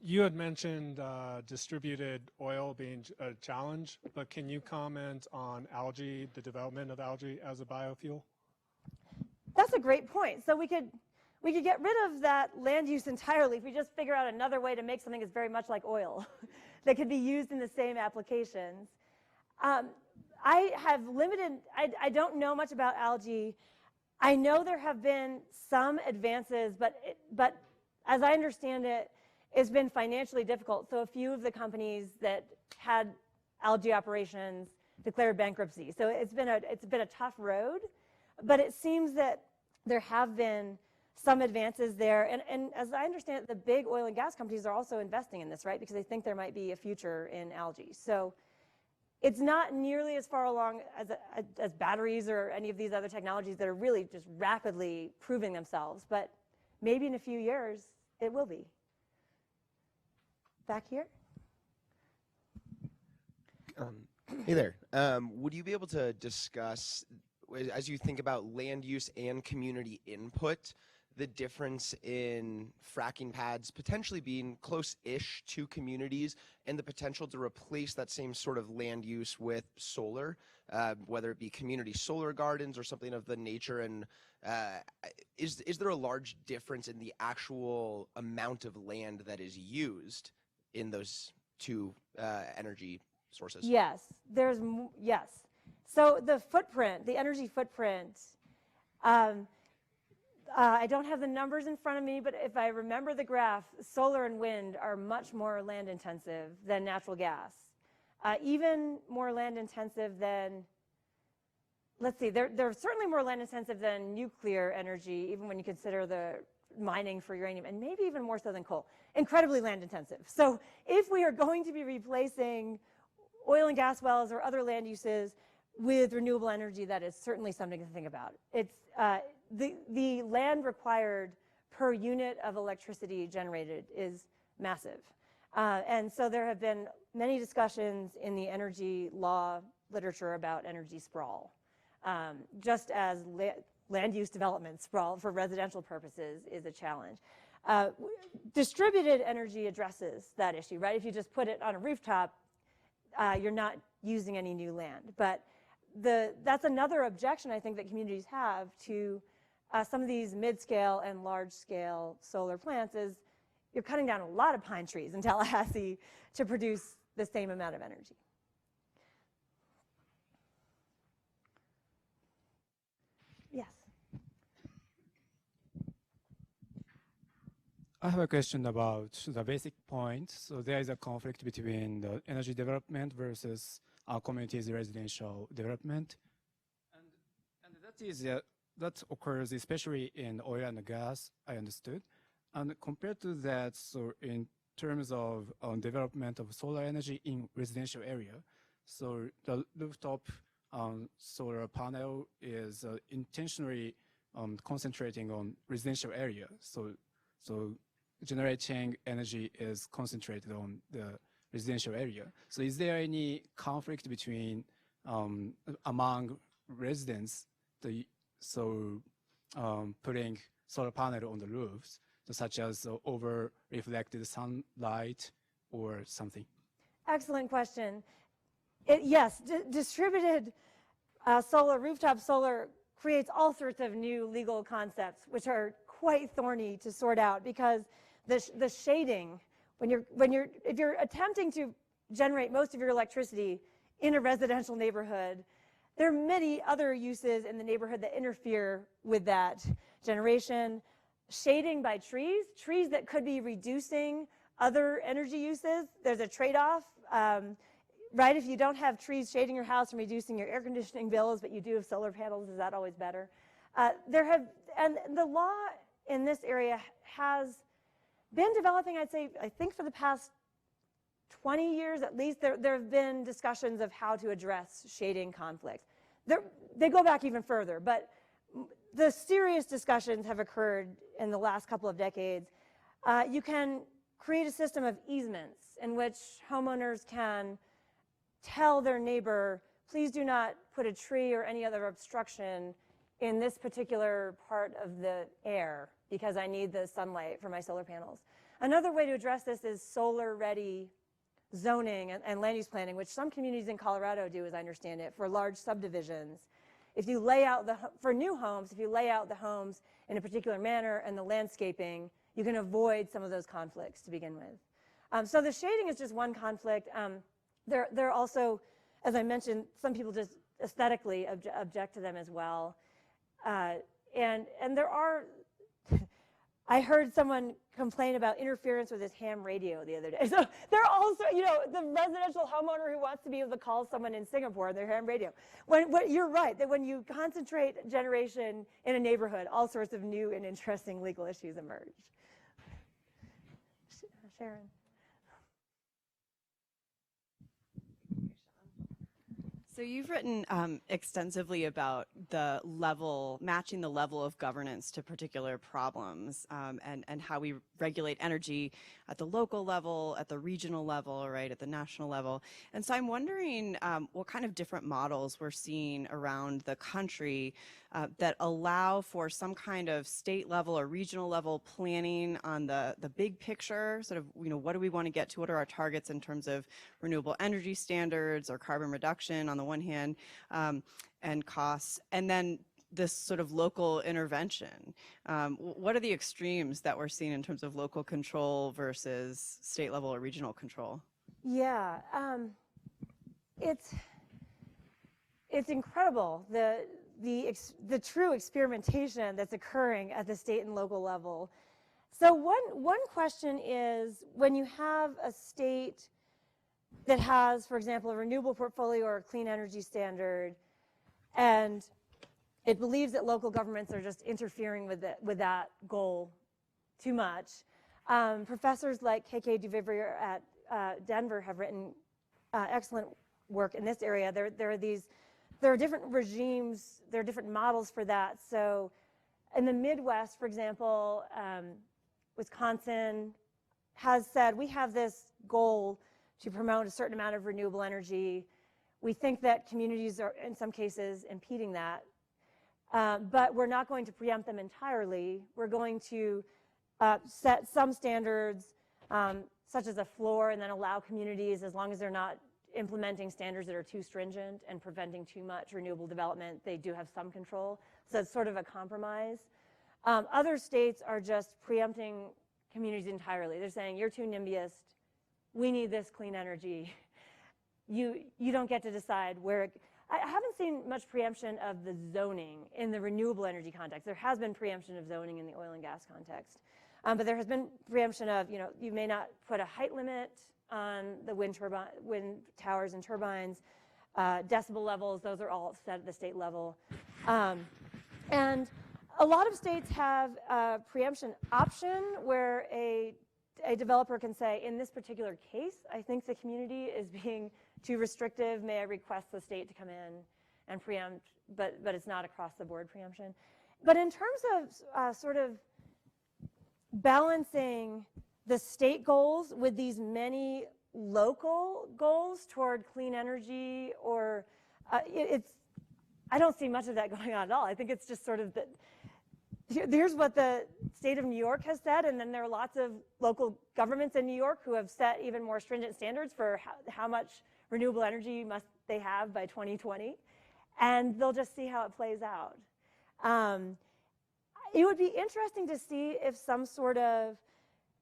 You had mentioned distributed oil being a challenge, but can you comment on algae, the development of algae as a biofuel? That's a great point. So we could get rid of that land use entirely if we just figure out another way to make something that's very much like oil that could be used in the same applications. I have limited, I don't know much about algae. I know there have been some advances, but as I understand it, it's been financially difficult. So a few of the companies that had algae operations declared bankruptcy. So it's been a tough road, but it seems that there have been some advances there. And as I understand it, the big oil and gas companies are also investing in this, right? Because they think there might be a future in algae. So it's not nearly as far along as batteries or any of these other technologies that are really just rapidly proving themselves. But maybe in a few years, it will be. Back here? Hey there. Would you be able to discuss, as you think about land use and community input, the difference in fracking pads potentially being close-ish to communities and the potential to replace that same sort of land use with solar, whether it be community solar gardens or something of the nature? And is there a large difference in the actual amount of land that is used in those two energy sources? Yes, yes. So the footprint, the energy footprint, I don't have the numbers in front of me, but if I remember the graph, solar and wind are much more land intensive than natural gas. Even more land intensive than, let's see, they're certainly more land intensive than nuclear energy, even when you consider the mining for uranium, and maybe even more so than coal. Incredibly land intensive. So if we are going to be replacing oil and gas wells or other land uses with renewable energy, that is certainly something to think about. It's the land required per unit of electricity generated is massive. And so there have been many discussions in the energy law literature about energy sprawl, just as land use development sprawl for residential purposes is a challenge. Distributed energy addresses that issue, right? If you just put it on a rooftop, you're not using any new land. But that's another objection I think that communities have to some of these mid-scale and large-scale solar plants is you're cutting down a lot of pine trees in Tallahassee to produce the same amount of energy. Yes. I have a question about the basic point. So there is a conflict between the energy development versus our community's residential development. And that occurs especially in oil and gas, I understood. And compared to that, so in terms of development of solar energy in residential area, so the rooftop solar panel is intentionally concentrating on residential area. So generating energy is concentrated on the residential area. So is there any conflict between among residents, putting solar panel on the roofs, such as over reflected sunlight or something? Excellent question. Yes, distributed solar, rooftop solar creates all sorts of new legal concepts, which are quite thorny to sort out because the shading, if you're attempting to generate most of your electricity in a residential neighborhood, there are many other uses in the neighborhood that interfere with that generation. Shading by trees that could be reducing other energy uses, there's a trade-off, right? If you don't have trees shading your house and reducing your air conditioning bills, but you do have solar panels, is that always better? And the law in this area has been developing, I think for the past 20 years at least, there have been discussions of how to address shading conflicts. They go back even further, but the serious discussions have occurred in the last couple of decades. You can create a system of easements in which homeowners can tell their neighbor, please do not put a tree or any other obstruction in this particular part of the air because I need the sunlight for my solar panels. Another way to address this is solar-ready zoning and land use planning, which some communities in Colorado do, as I understand it, for large subdivisions. If you lay out for new homes, if you lay out the homes in a particular manner and the landscaping, you can avoid some of those conflicts to begin with. So the shading is just one conflict. There are also, as I mentioned, some people just aesthetically object to them as well. And there are, I heard someone complain about interference with his ham radio the other day. So there are also, you know, the residential homeowner who wants to be able to call someone in Singapore on their ham radio. You're right, that when you concentrate generation in a neighborhood, all sorts of new and interesting legal issues emerge. Sharon. So you've written extensively about matching the level of governance to particular problems, and how we regulate energy at the local level, at the regional level, right, at the national level. And so I'm wondering what kind of different models we're seeing around the country that allow for some kind of state level or regional level planning on the big picture, sort of, you know, what do we want to get to? What are our targets in terms of renewable energy standards or carbon reduction on the one hand, and costs, and then this sort of local intervention. What are the extremes that we're seeing in terms of local control versus state level or regional control? Yeah, it's incredible, the true experimentation that's occurring at the state and local level. So one question is, when you have a state that has, for example, a renewable portfolio or a clean energy standard, and it believes that local governments are just interfering with that goal too much. Professors like K.K. Duvivier at Denver have written excellent work in this area. There are different regimes, there are different models for that. So in the Midwest, for example, Wisconsin has said, we have this goal to promote a certain amount of renewable energy. We think that communities are, in some cases, impeding that. But we're not going to preempt them entirely. We're going to set some standards, such as a floor, and then allow communities, as long as they're not implementing standards that are too stringent and preventing too much renewable development, they do have some control. So it's sort of a compromise. Other states are just preempting communities entirely. They're saying, you're too NIMBYist. We need this clean energy. You don't get to decide where I haven't seen much preemption of the zoning in the renewable energy context. There has been preemption of zoning in the oil and gas context. But there has been preemption of, you know, you may not put a height limit on the wind towers and turbines. Decibel levels, those are all set at the state level. And a lot of states have a preemption option where a developer can say, in this particular case, I think the community is being too restrictive. May I request the state to come in and preempt, but it's not across the board preemption. But in terms of sort of balancing the state goals with these many local goals toward clean energy, or I don't see much of that going on at all. I think it's just sort of here's what the state of New York has said, and then there are lots of local governments in New York who have set even more stringent standards for how much renewable energy must they have by 2020, and they'll just see how it plays out. It would be interesting to see if some sort of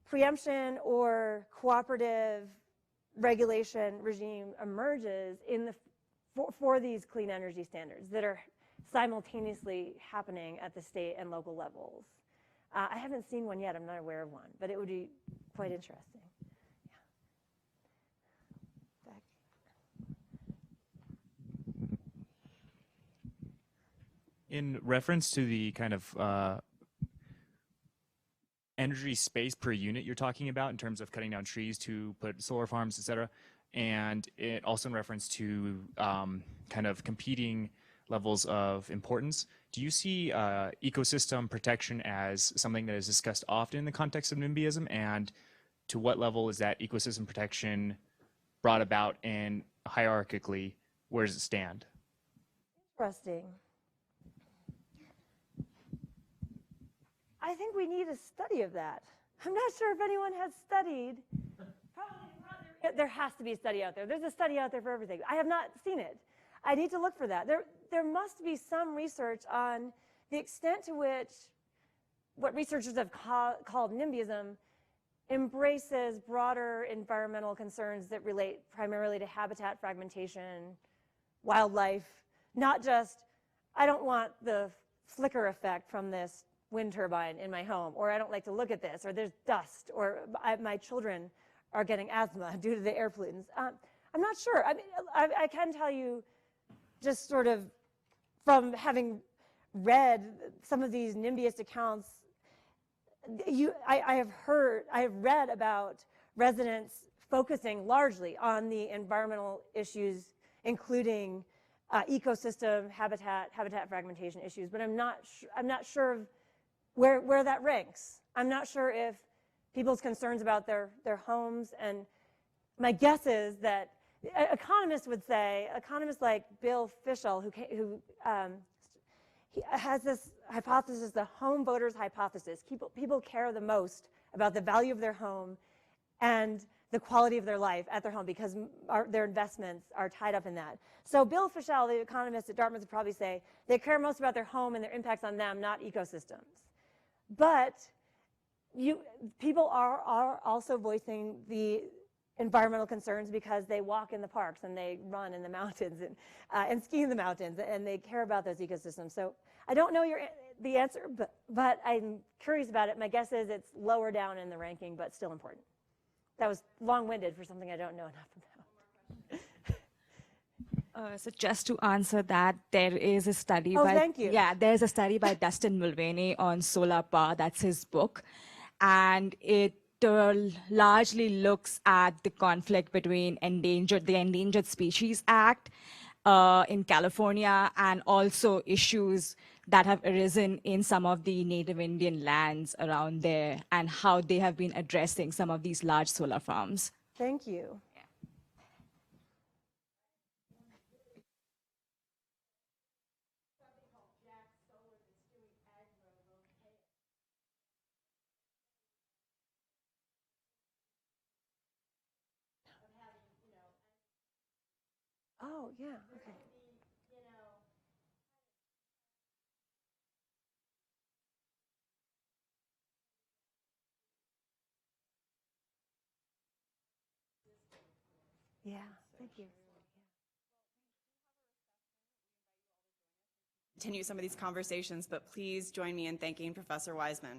preemption or cooperative regulation regime emerges for these clean energy standards that are simultaneously happening at the state and local levels. I haven't seen one yet. I'm not aware of one, but it would be quite interesting. In reference to the kind of energy space per unit you're talking about in terms of cutting down trees to put solar farms, et cetera, and it also in reference to kind of competing levels of importance, do you see ecosystem protection as something that is discussed often in the context of NIMBYism, and to what level is that ecosystem protection brought about, and hierarchically, where does it stand? Interesting. I think we need a study of that. I'm not sure if anyone has studied. There has to be a study out there. There's a study out there for everything. I have not seen it. I need to look for that. There must be some research on the extent to which what researchers have called NIMBYism embraces broader environmental concerns that relate primarily to habitat fragmentation, wildlife, not just, I don't want the flicker effect from this wind turbine in my home, or I don't like to look at this, or there's dust, or my children are getting asthma due to the air pollutants. I'm not sure. I mean, I can tell you just sort of from having read some of these NIMBYist accounts, I have read about residents focusing largely on the environmental issues, including ecosystem, habitat fragmentation issues, but I'm not sure of where that ranks. I'm not sure if people's concerns about their homes, and my guess is that economists would say, economists like Bill Fischel, who he has this hypothesis, the home voters hypothesis. People care the most about the value of their home and the quality of their life at their home because their investments are tied up in that. So Bill Fischel, the economist at Dartmouth, would probably say they care most about their home and their impacts on them, not ecosystems. But people are also voicing the environmental concerns because they walk in the parks and they run in the mountains and ski in the mountains, and they care about those ecosystems. So I don't know the answer, but I'm curious about it. My guess is it's lower down in the ranking, but still important. That was long-winded for something I don't know enough about. So just to answer that, there is a study thank you. Yeah, there's a study by Dustin Mulvaney on solar power. That's his book. And it largely looks at the conflict between the Endangered Species Act in California, and also issues that have arisen in some of the native Indian lands around there, and how they have been addressing some of these large solar farms. Thank you. Oh, yeah, okay. Yeah, thank you. Continue some of these conversations, but please join me in thanking Professor Wiseman.